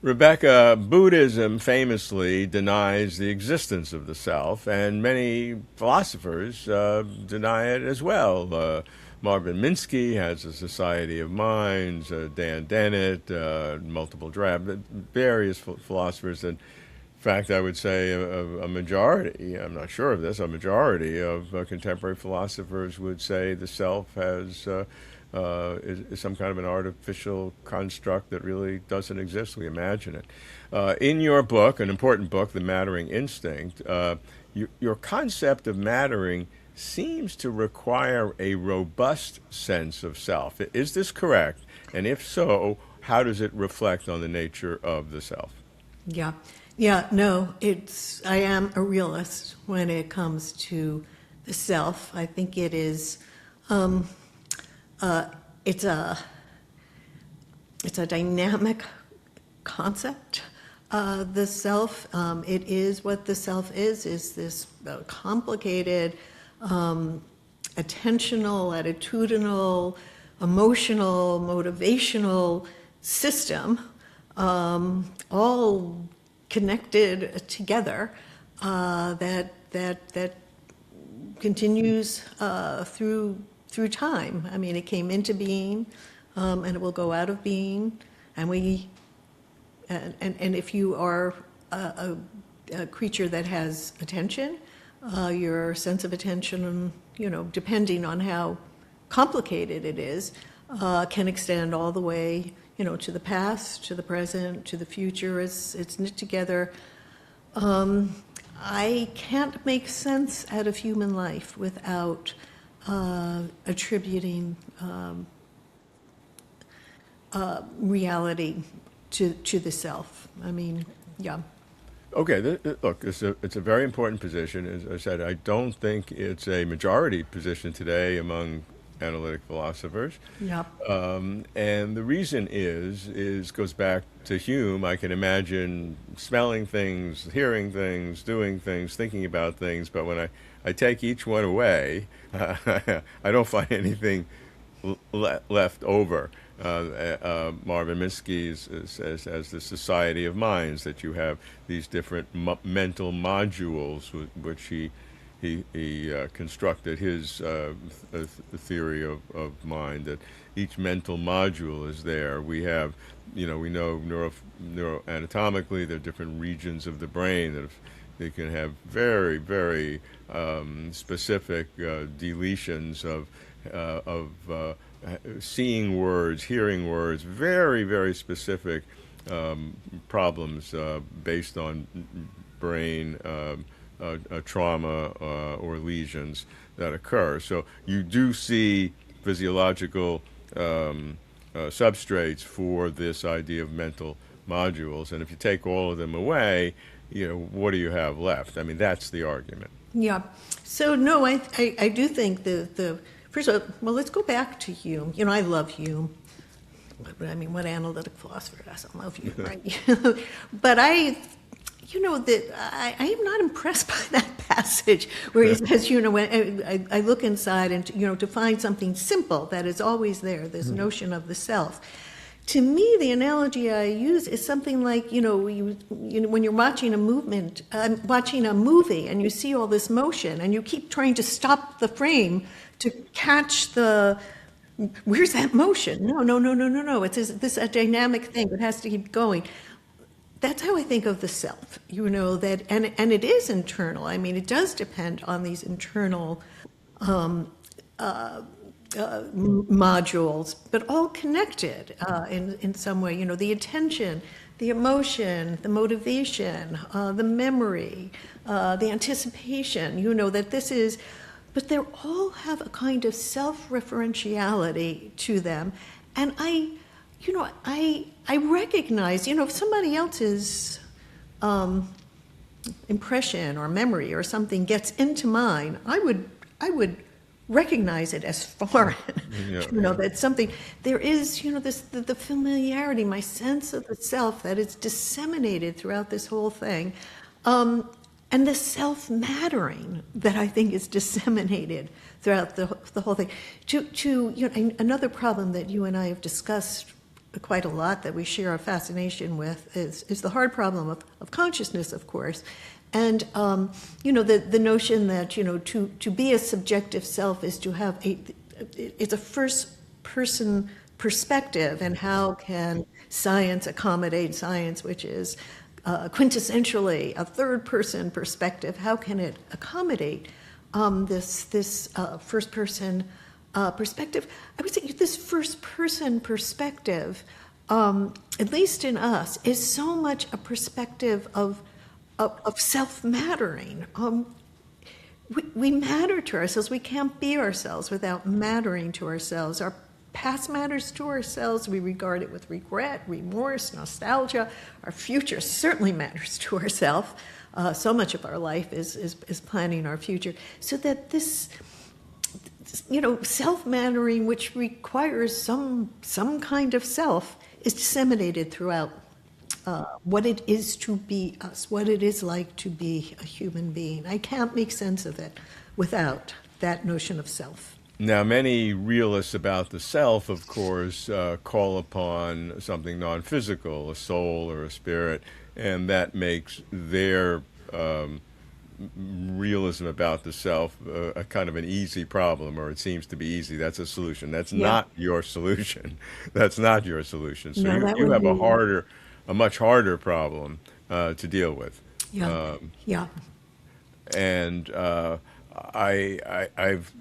Rebecca, Buddhism famously denies the existence of the self, and many philosophers deny it as well. Marvin Minsky has a Society of Minds, Dan Dennett, multiple draft, various philosophers. And in fact, I would say a majority, I'm not sure of this, a majority of contemporary philosophers would say the self is some kind of an artificial construct that really doesn't exist. We imagine it. In your book, an important book, The Mattering Instinct, your concept of mattering seems to require a robust sense of self. Is this correct? And if so, how does it reflect on the nature of the self? Yeah. Yeah, no, I am a realist when it comes to the self. I think it is, it's a dynamic concept. The self, it is what the self is this complicated, attentional, attitudinal, emotional, motivational system, all connected together, that continues through time. I mean, it came into being, and it will go out of being, and if you are a creature that has attention, your sense of attention, depending on how complicated it is, can extend all the way, to the past, to the present, to the future. It's knit together. I can't make sense out of human life without attributing reality to the self. I mean, yeah. Okay, look, it's a very important position. As I said, I don't think it's a majority position today among analytic philosophers. Yep. And the reason goes back to Hume. I can imagine smelling things, hearing things, doing things, thinking about things, but when I take each one away, I don't find anything left over. Marvin Minsky says as the Society of Minds, that you have these different mental modules which he constructed his theory of mind, that each mental module is there. We have, we know neuroanatomically there are different regions of the brain that they can have very, very specific deletions of seeing words, hearing words, very, very specific problems based on brain trauma or lesions that occur. So you do see physiological substrates for this idea of mental modules, and if you take all of them away, what do you have left? I mean, that's the argument. Yeah. So no, I do think first of all, well, let's go back to Hume. I love Hume. I mean, what analytic philosopher doesn't love Hume, right? But I am not impressed by that passage where he says, when I look inside and, to find something simple that is always there, this notion of the self. To me, the analogy I use is something like, when you're watching watching a movie and you see all this motion and you keep trying to stop the frame to catch where's that motion? No. It's this a dynamic thing that has to keep going. That's how I think of the self, that, and it is internal. I mean, it does depend on these internal modules, but all connected in some way. The attention, the emotion, the motivation, the memory, the anticipation. That this is, but they all have a kind of self-referentiality to them, and I recognize, if somebody else's impression or memory or something gets into mine, I would recognize it as foreign. That something there is, the familiarity, my sense of the self that is disseminated throughout this whole thing, and the self-mattering that I think is disseminated throughout the whole thing. Another problem that you and I have discussed quite a lot that we share a fascination with is the hard problem of consciousness, of course. And, the notion that, to be a subjective self is to have it's a first-person perspective, and how can science accommodate science, which is quintessentially a third-person perspective? How can it accommodate this first-person perspective? I would say this first-person perspective, at least in us, is so much a perspective of self-mattering. We matter to ourselves. We can't be ourselves without mattering to ourselves. Our past matters to ourselves. We regard it with regret, remorse, nostalgia. Our future certainly matters to ourselves. So much of our life is planning our future. So that this self-mattering, which requires some kind of self, is disseminated throughout what it is to be us, what it is like to be a human being. I can't make sense of it without that notion of self. Now, many realists about the self, of course, call upon something non-physical, a soul or a spirit, and that makes their realism about the self a kind of an easy problem, or it seems to be easy. That's a solution. That's not your solution. That's not your solution. So No, you have a much harder problem to deal with. And I've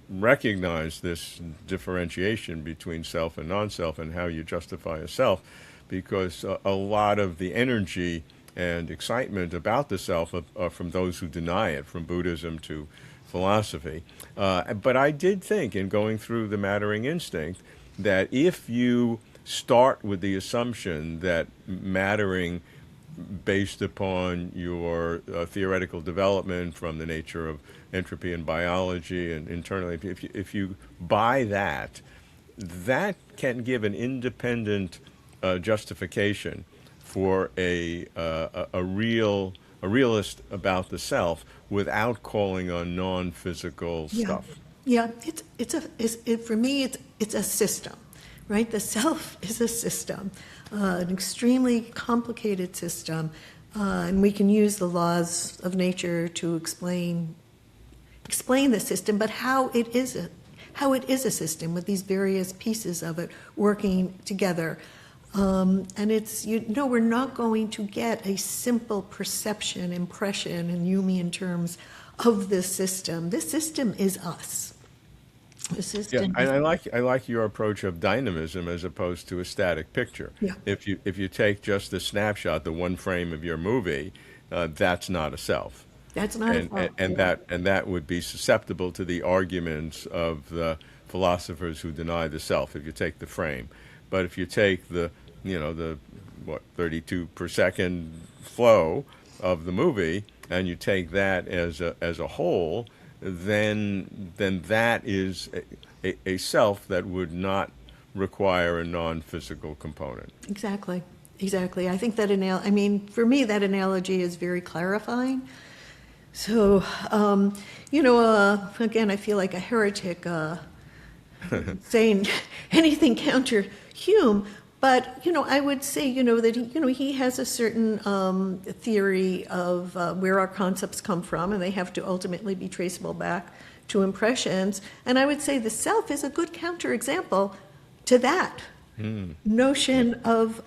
recognized this differentiation between self and non-self and how you justify a self, because a lot of the energy and excitement about the self are from those who deny it, from Buddhism to philosophy. But I did think, in going through the mattering instinct, that if you start with the assumption that mattering, based upon your theoretical development from the nature of entropy and biology and internally, if you buy that, that can give an independent justification for a realist about the self without calling on non-physical stuff. Yeah, for me, it's a system, right? The self is a system, an extremely complicated system, and we can use the laws of nature to explain the system, but how it is a system with these various pieces of it working together. And we're not going to get a simple perception, impression in Humean terms of this system. This system is us. The system and I like your approach of dynamism as opposed to a static picture. Yeah. If you take just the snapshot, the one frame of your movie, that's not a self. That's not a self. And that would be susceptible to the arguments of the philosophers who deny the self, if you take the frame. But if you take the 32 per second flow of the movie, and you take that as a whole, then that is a self that would not require a non-physical component. Exactly. I think that for me, that analogy is very clarifying. So, again, I feel like a heretic saying anything counter Hume. But, I would say, that, he has a certain theory of where our concepts come from, and they have to ultimately be traceable back to impressions. And I would say the self is a good counterexample to that notion of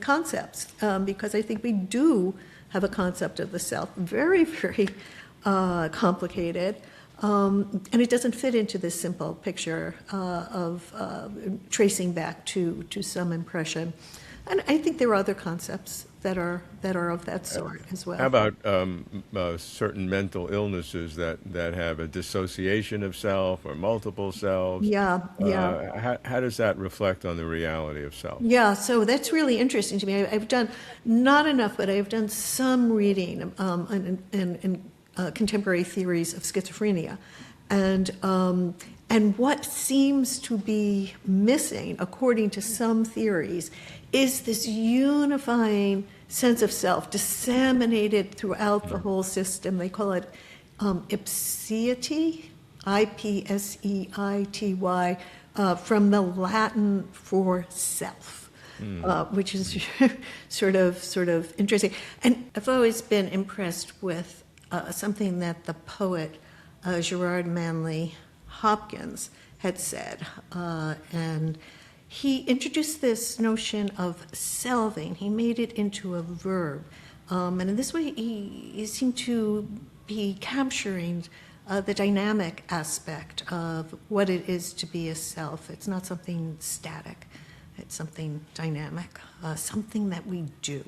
concepts, because I think we do have a concept of the self, very, very complicated. And it doesn't fit into this simple picture of tracing back to some impression. And I think there are other concepts that are of that sort as well. How about certain mental illnesses that have a dissociation of self or multiple selves? Yeah. How does that reflect on the reality of self? Yeah, so that's really interesting to me. I've done, not enough, but I've done some reading in contemporary theories of schizophrenia, and what seems to be missing, according to some theories, is this unifying sense of self disseminated throughout the whole system. They call it ipseity, IPSEITY, from the Latin for self, which is sort of interesting. And I've always been impressed with something that the poet Gerard Manley Hopkins had said, and he introduced this notion of selving. He made it into a verb, and in this way he seemed to be capturing the dynamic aspect of what it is to be a self. It's not something static, it's something dynamic, something that we do.